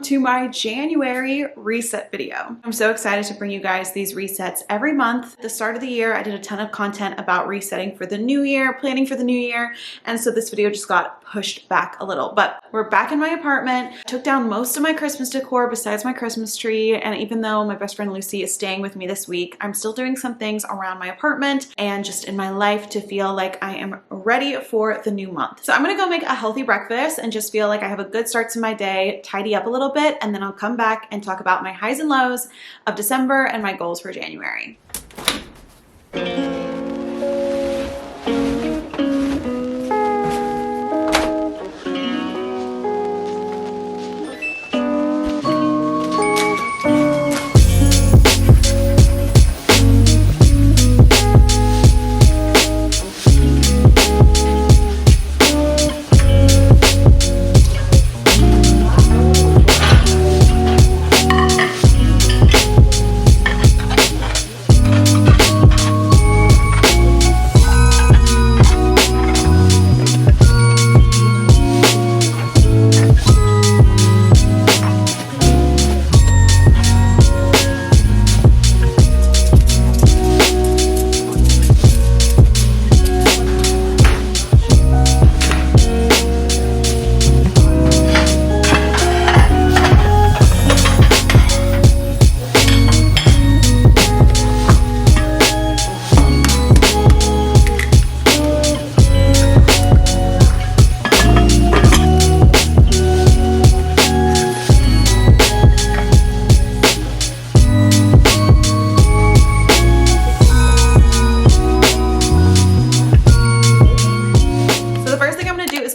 to my January reset video. I'm so excited to bring you guys these resets every month. At the start of the year, I did a ton of content about resetting for the new year, planning for the new year, and so this video just got pushed back a little. But we're back in my apartment. I took down most of my Christmas decor besides my Christmas tree, and even though my best friend Lucy is staying with me this week, I'm still doing some things around my apartment and just in my life to feel like I am ready for the new month. So I'm gonna go make a healthy breakfast and just feel like I have a good start to my day, tidy up a little bit, and then I'll come back and talk about my highs and lows of December and my goals for January.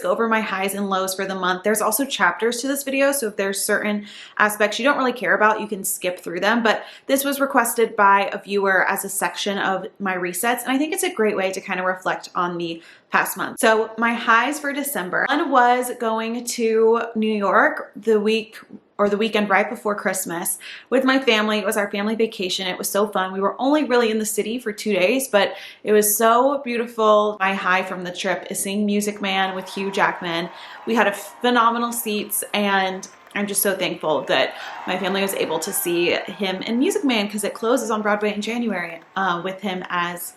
Over my highs and lows for the month. There's also chapters to this video, so if there's certain aspects you don't really care about, you can skip through them, but this was requested by a viewer as a section of my resets, and I think it's a great way to kind of reflect on the past month. So my highs for December, one was going to New York the weekend right before Christmas with my family. It was our family vacation. It was so fun. We were only really in the city for 2 days, but it was so beautiful. My high from the trip is seeing Music Man with Hugh Jackman. We had a phenomenal seats, and I'm just so thankful that my family was able to see him in Music Man because it closes on Broadway in January with him as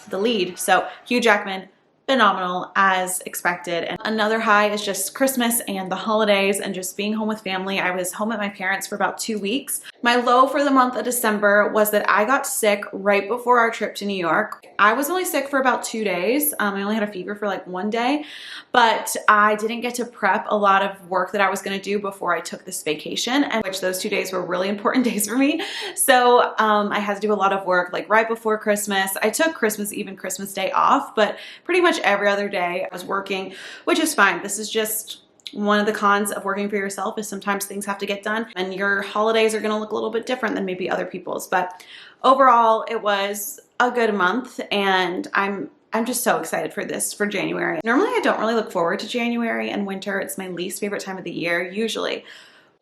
the lead. So Hugh Jackman, phenomenal as expected. And another high is just Christmas and the holidays and just being home with family. I was home at my parents for about 2 weeks. My low for the month of December was that I got sick right before our trip to New York. I was only sick for about 2 days. I only had a fever for like 1 day, but I didn't get to prep a lot of work that I was gonna do before I took this vacation, and which those 2 days were really important days for me. So I had to do a lot of work like right before Christmas. I took Christmas Eve and Christmas Day off, but pretty much every other day I was working, which is fine. This is just one of the cons of working for yourself, is sometimes things have to get done and your holidays are going to look a little bit different than maybe other people's. But overall, it was a good month, and I'm just so excited for January. Normally, I don't really look forward to January and winter. It's my least favorite time of the year usually.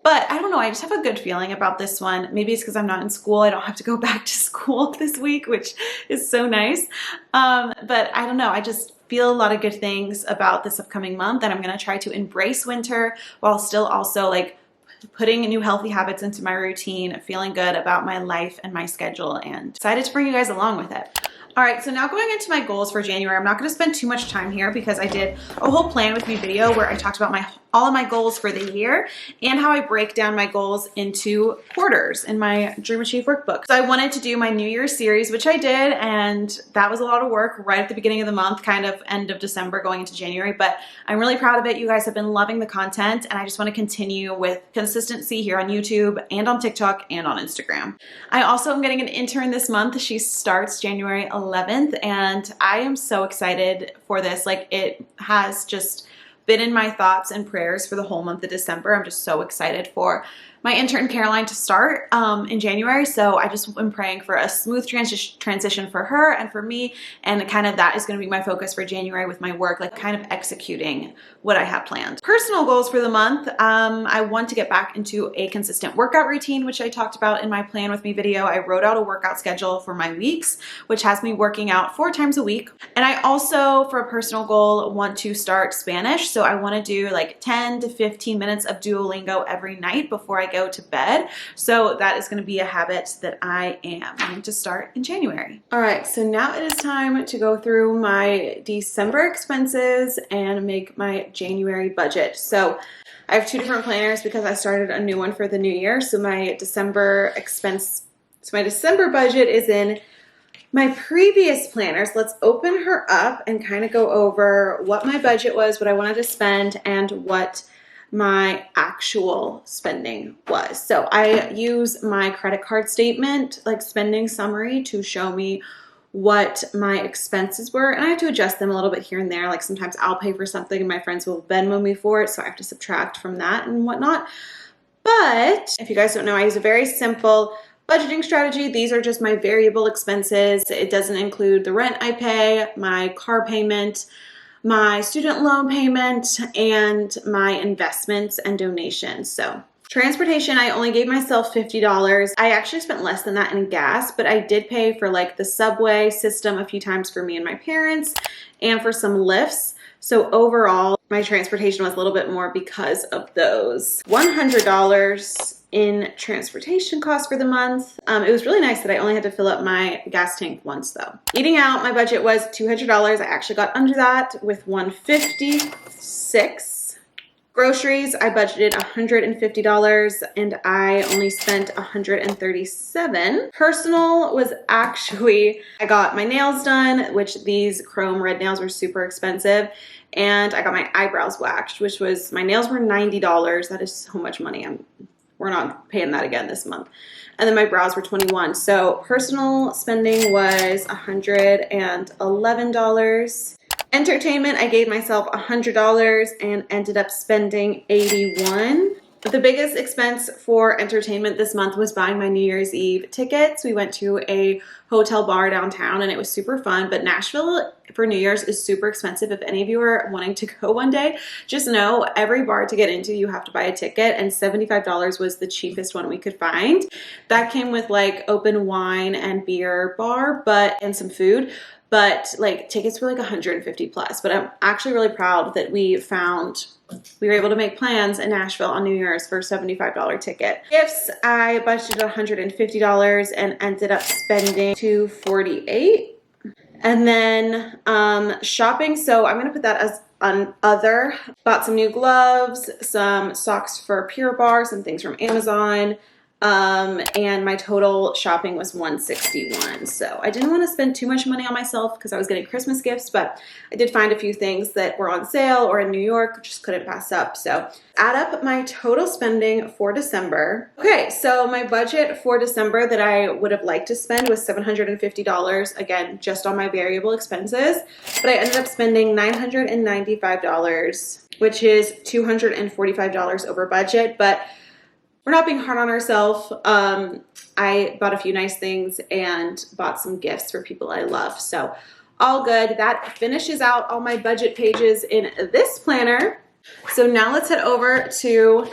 But I don't know, I just have a good feeling about this one. Maybe it's because I'm not in school. I don't have to go back to school this week, which is so nice. But I don't know, I just feel a lot of good things about this upcoming month, and I'm gonna try to embrace winter while still also like putting new healthy habits into my routine, feeling good about my life and my schedule, and excited to bring you guys along with it. All right, so now going into my goals for January, I'm not gonna spend too much time here because I did a whole plan with me video where I talked about all of my goals for the year and how I break down my goals into quarters in my Dream Achieve workbook. So I wanted to do my New Year's series, which I did, and that was a lot of work right at the beginning of the month, kind of end of December going into January, but I'm really proud of it. You guys have been loving the content, and I just wanna continue with consistency here on YouTube and on TikTok and on Instagram. I also am getting an intern this month. She starts January 11th, and I am so excited for this. Like, it has just been in my thoughts and prayers for the whole month of December. I'm just so excited for my intern Caroline to start in January. So I just am praying for a smooth transition for her and for me. And kind of that is going to be my focus for January with my work, like kind of executing what I have planned. Personal goals for the month. I want to get back into a consistent workout routine, which I talked about in my plan with me video. I wrote out a workout schedule for my weeks, which has me working out 4 times a week. And I also, for a personal goal, want to start Spanish. So I want to do like 10 to 15 minutes of Duolingo every night before I go to bed. So that is going to be a habit that I am going to start in January. All right, so now it is time to go through my December expenses and make my January budget. So I have 2 different planners because I started a new one for the new year. So my December budget is in my previous planners. Let's open her up and kind of go over what my budget was, what I wanted to spend, and what my actual spending was. So I use my credit card statement, like spending summary, to show me what my expenses were, and I have to adjust them a little bit here and there. Like sometimes I'll pay for something and my friends will Venmo me for it, so I have to subtract from that and whatnot. But if you guys don't know, I use a very simple budgeting strategy. These are just my variable expenses. It doesn't include the rent I pay, my car payment, my student loan payment, and my investments and donations. So transportation, I only gave myself $50. I actually spent less than that in gas, but I did pay for like the subway system a few times for me and my parents and for some lifts. So overall, my transportation was a little bit more because of those. $100 in transportation costs for the month. It was really nice that I only had to fill up my gas tank once though. Eating out, my budget was $200. I actually got under that with $156. Groceries, I budgeted $150 and I only spent $137. Personal was actually, I got my nails done, which these chrome red nails were super expensive. And I got my eyebrows waxed, which was, my nails were $90. That is so much money. We're not paying that again this month. And then my brows were $21. So personal spending was $111. Entertainment, I gave myself $100 and ended up spending $81. The biggest expense for entertainment this month was buying my New Year's Eve tickets. We went to a hotel bar downtown and it was super fun, but Nashville for New Year's is super expensive. If any of you are wanting to go one day, just know every bar to get into, you have to buy a ticket, and $75 was the cheapest one we could find. That came with like open wine and beer bar, and some food. But like tickets were like 150 plus, but I'm actually really proud that we were able to make plans in Nashville on New Year's for a $75 ticket. Gifts, I budgeted $150 and ended up spending $248. And then shopping, so I'm gonna put that as on other. Bought some new gloves, some socks for Pure Barre, some things from Amazon. And my total shopping was $161. So I didn't want to spend too much money on myself because I was getting Christmas gifts, but I did find a few things that were on sale or in New York, just couldn't pass up. So add up my total spending for December. Okay, so my budget for December that I would have liked to spend was $750, again, just on my variable expenses, but I ended up spending $995, which is $245 over budget, but we're not being hard on ourselves. I bought a few nice things and bought some gifts for people I love. So all good. That finishes out all my budget pages in this planner. So now let's head over to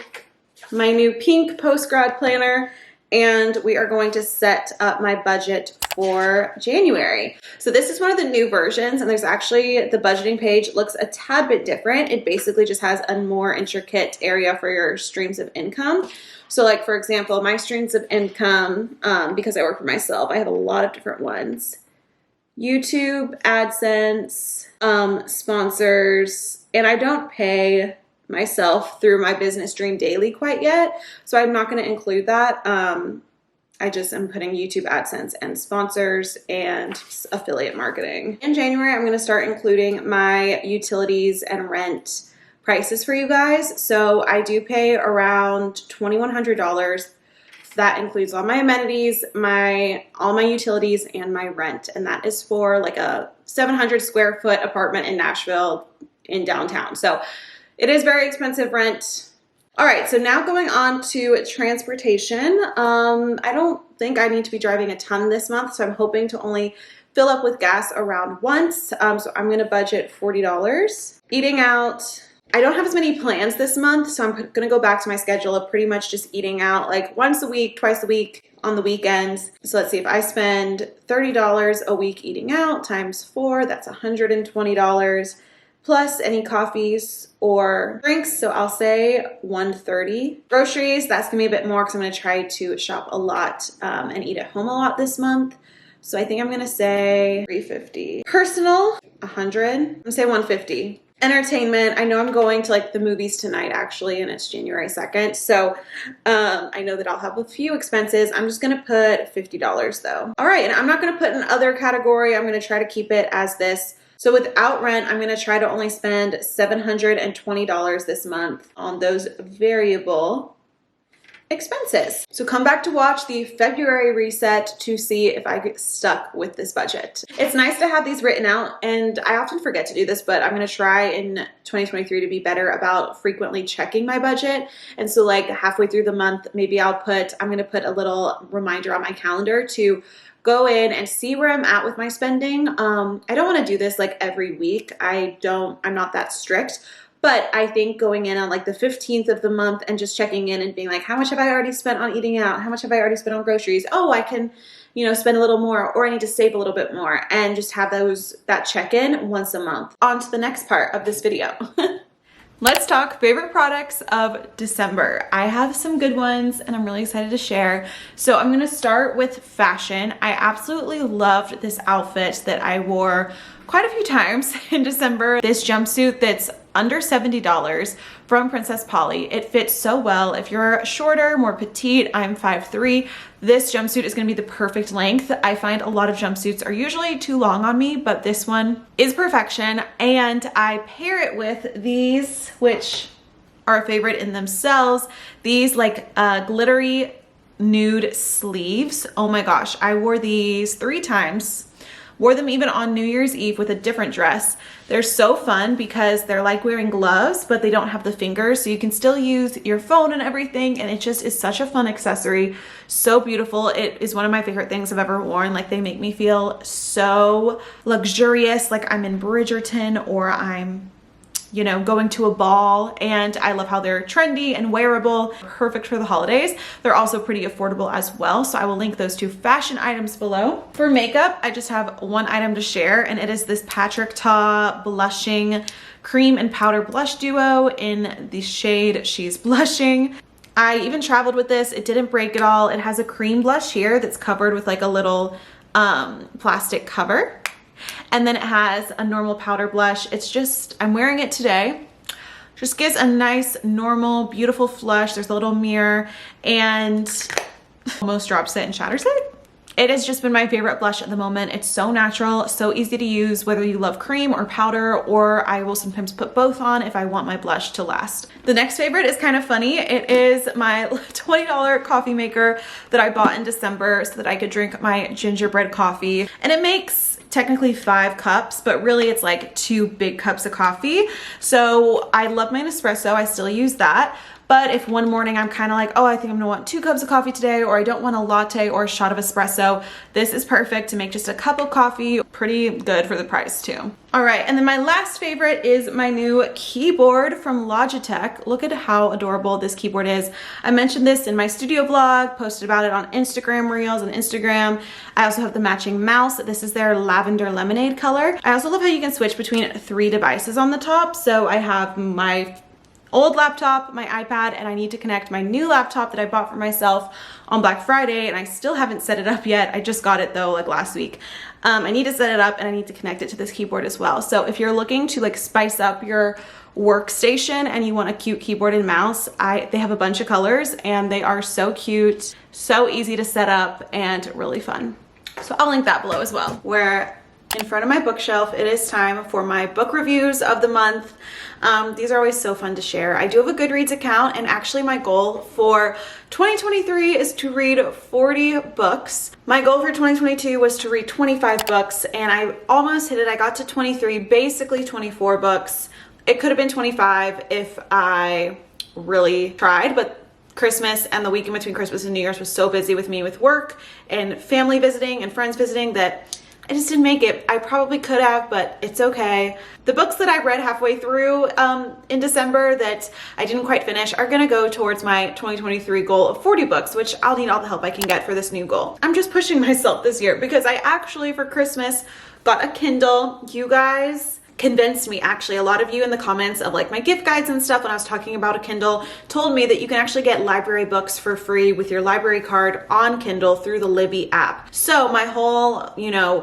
my new pink post-grad planner, and we are going to set up my budget for January. So this is one of the new versions, and there's actually, the budgeting page looks a tad bit different. It basically just has a more intricate area for your streams of income. So like, for example, my streams of income, because I work for myself, I have a lot of different ones. YouTube, AdSense, sponsors, and I don't pay myself through my business dream daily quite yet. So I'm not going to include that. I just am putting YouTube, AdSense, and sponsors and affiliate marketing. In January, I'm going to start including my utilities and rent prices for you guys. So I do pay around $2,100. That includes all my amenities, all my utilities, and my rent. And that is for like a 700 square foot apartment in Nashville in downtown. So it is very expensive rent. All right, so now going on to transportation. I don't think I need to be driving a ton this month, so I'm hoping to only fill up with gas around once. So I'm gonna budget $40. Eating out, I don't have as many plans this month, so I'm gonna go back to my schedule of pretty much just eating out like once a week, twice a week on the weekends. So let's see, if I spend $30 a week eating out times 4, that's $120 plus any coffees or drinks. So I'll say $130. Groceries, that's gonna be a bit more because I'm gonna try to shop a lot and eat at home a lot this month. So I think I'm gonna say $350. Personal, $100. I'm gonna say $150. Entertainment, I know I'm going to like the movies tonight actually, and it's January 2nd. So I know that I'll have a few expenses. I'm just gonna put $50 though. All right, and I'm not gonna put an other category. I'm gonna try to keep it as this. So without rent, I'm gonna try to only spend $720 this month on those variable expenses. So come back to watch the February reset to see if I get stuck with this budget. It's nice to have these written out, and I often forget to do this, but I'm gonna try in 2023 to be better about frequently checking my budget. And so like halfway through the month, maybe I'm gonna put a little reminder on my calendar to go in and see where I'm at with my spending. I don't wanna do this like every week. I'm not that strict. But I think going in on like the 15th of the month and just checking in and being like, how much have I already spent on eating out? How much have I already spent on groceries? Oh, I can, spend a little more, or I need to save a little bit more, and just have that check-in once a month. On to the next part of this video. Let's talk favorite products of December. I have some good ones and I'm really excited to share. So I'm gonna start with fashion. I absolutely loved this outfit that I wore quite a few times in December. This jumpsuit that's under $70 from Princess Polly. It fits so well. If you're shorter, more petite, I'm 5'3", this jumpsuit is gonna be the perfect length. I find a lot of jumpsuits are usually too long on me, but this one is perfection. And I pair it with these, which are a favorite in themselves. These like glittery nude sleeves. Oh my gosh, I wore these 3 times. Wore them even on New Year's Eve with a different dress. They're so fun because they're like wearing gloves, but they don't have the fingers, so you can still use your phone and everything, and it just is such a fun accessory. So beautiful. It is one of my favorite things I've ever worn. Like, they make me feel so luxurious, like I'm in Bridgerton or I'm going to a ball, and I love how they're trendy and wearable, perfect for the holidays. They're also pretty affordable as well, so I will link those 2 fashion items below. For makeup, I just have one item to share, and it is this Patrick Ta blushing cream and powder blush duo in the shade She's Blushing. I even traveled with this. It didn't break at all. It has a cream blush here that's covered with like a little plastic cover. And then it has a normal powder blush. It's just, I'm wearing it today. Just gives a nice, normal, beautiful flush. There's a little mirror and almost drops it and shatters it. It has just been my favorite blush at the moment. It's so natural, so easy to use, whether you love cream or powder, or I will sometimes put both on if I want my blush to last. The next favorite is kind of funny. It is my $20 coffee maker that I bought in December so that I could drink my gingerbread coffee. And it makes technically 5 cups, but really it's like 2 big cups of coffee. So I love my Nespresso. I still use that. But if one morning I'm kind of like, oh, I think I'm gonna want 2 cups of coffee today, or I don't want a latte or a shot of espresso, this is perfect to make just a cup of coffee. Pretty good for the price too. All right, and then my last favorite is my new keyboard from Logitech. Look at how adorable this keyboard is. I mentioned this in my studio vlog, posted about it on Instagram Reels and Instagram. I also have the matching mouse. This is their lavender lemonade color. I also love how you can switch between 3 devices on the top. So I have my old laptop, my iPad, and I need to connect my new laptop that I bought for myself on Black Friday, and I still haven't set it up yet. I just got it though, like last week. I need to set it up and I need to connect it to this keyboard as well. So if you're looking to like spice up your workstation and you want a cute keyboard and mouse, they have a bunch of colors and they are so cute, so easy to set up, and really fun. So I'll link that below as well. We're in front of my bookshelf. It is time for my book reviews of the month. These are always so fun to share. I do have a Goodreads account, and actually my goal for 2023 is to read 40 books. My goal for 2022 was to read 25 books, and I almost hit it. I got to 23, basically 24 books. It could have been 25 if I really tried, but Christmas and the weekend between Christmas and New Year's was so busy with me with work and family visiting and friends visiting that I just didn't make it. I probably could have, but it's okay. The books that I read halfway through in December that I didn't quite finish are gonna go towards my 2023 goal of 40 books, which I'll need all the help I can get for this new goal. I'm just pushing myself this year because I actually, for Christmas, got a Kindle. You guys convinced me, actually. A lot of you in the comments of like my gift guides and stuff when I was talking about a Kindle told me that you can actually get library books for free with your library card on Kindle through the Libby app. So my whole,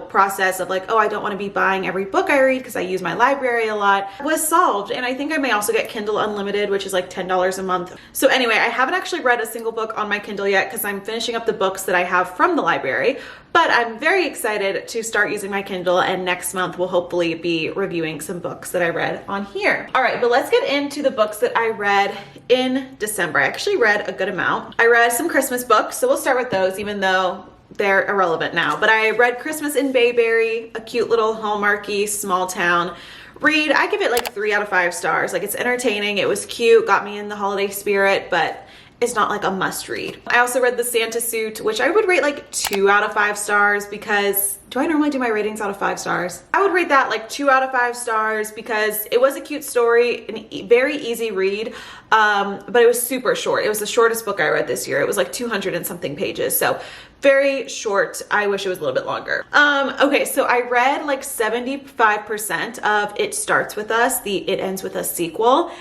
process of like, oh, I don't want to be buying every book I read because I use my library a lot was solved. And I think I may also get Kindle Unlimited, which is like $10 a month. So anyway, I haven't actually read a single book on my Kindle yet because I'm finishing up the books that I have from the library. But I'm very excited to start using my Kindle, and next month we'll hopefully be reviewing some books that I read on here. All right, but let's get into the books that I read in December. I actually read a good amount. I read some Christmas books, so we'll start with those even though they're irrelevant now. But I read Christmas in Bayberry, a cute little Hallmarky small town read. I give it like 3 out of 5 stars. Like, it's entertaining, it was cute, got me in the holiday spirit, but it's not like a must read. I also read The Santa Suit, which I would rate like 2 out of 5 stars because, do I normally do my ratings out of 5 stars? I would rate that like 2 out of 5 stars because it was a cute story, a very easy read, but it was super short. It was the shortest book I read this year. It was like 200 and something pages. So very short. I wish it was a little bit longer. Okay, so I read like 75% of It Starts With Us, the It Ends With Us sequel.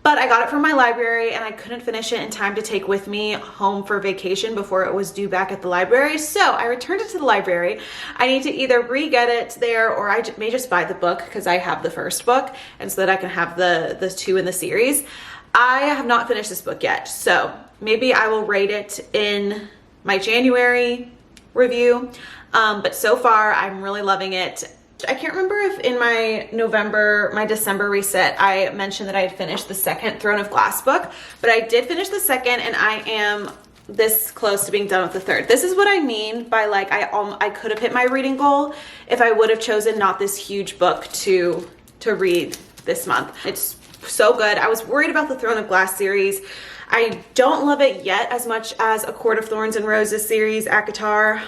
But I got it from my library and I couldn't finish it in time to take with me home for vacation before it was due back at the library. So I returned it to the library. I need to either re-get it there or I may just buy the book because I have the first book and so that I can have the 2 in the series. I have not finished this book yet. So maybe I will rate it in my January review. But so far I'm really loving it. I can't remember if in my December reset, I mentioned that I had finished the second Throne of Glass book, but I did finish the second and I am this close to being done with the third. This is what I mean by like, I could have hit my reading goal if I would have chosen not this huge book to read this month. It's so good. I was worried about the Throne of Glass series. I don't love it yet as much as A Court of Thorns and Roses series, ACOTAR,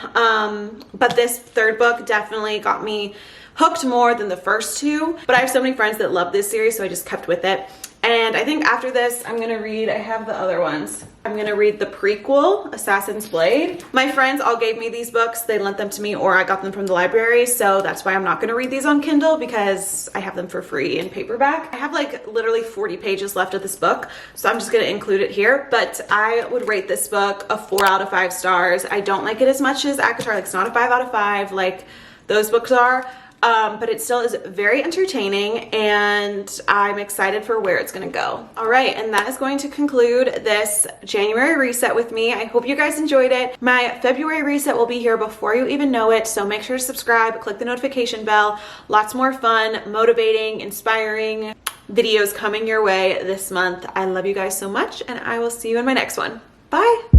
but this third book definitely got me hooked more than the first 2. But I have so many friends that love this series, so I just kept with it. And I think after this, I'm gonna read, I have the other ones. I'm gonna read the prequel, Assassin's Blade. My friends all gave me these books. They lent them to me or I got them from the library. So that's why I'm not gonna read these on Kindle because I have them for free in paperback. I have like literally 40 pages left of this book. So I'm just gonna include it here. But I would rate this book a 4 out of 5 stars. I don't like it as much as ACOTAR. Like, it's not a 5 out of 5 like those books are. But it still is very entertaining and I'm excited for where it's gonna go. All right, and that is going to conclude this January reset with me. I hope you guys enjoyed it. My February reset will be here before you even know it, so make sure to subscribe, click the notification bell. Lots more fun, motivating, inspiring videos coming your way this month. I love you guys so much and I will see you in my next one. Bye.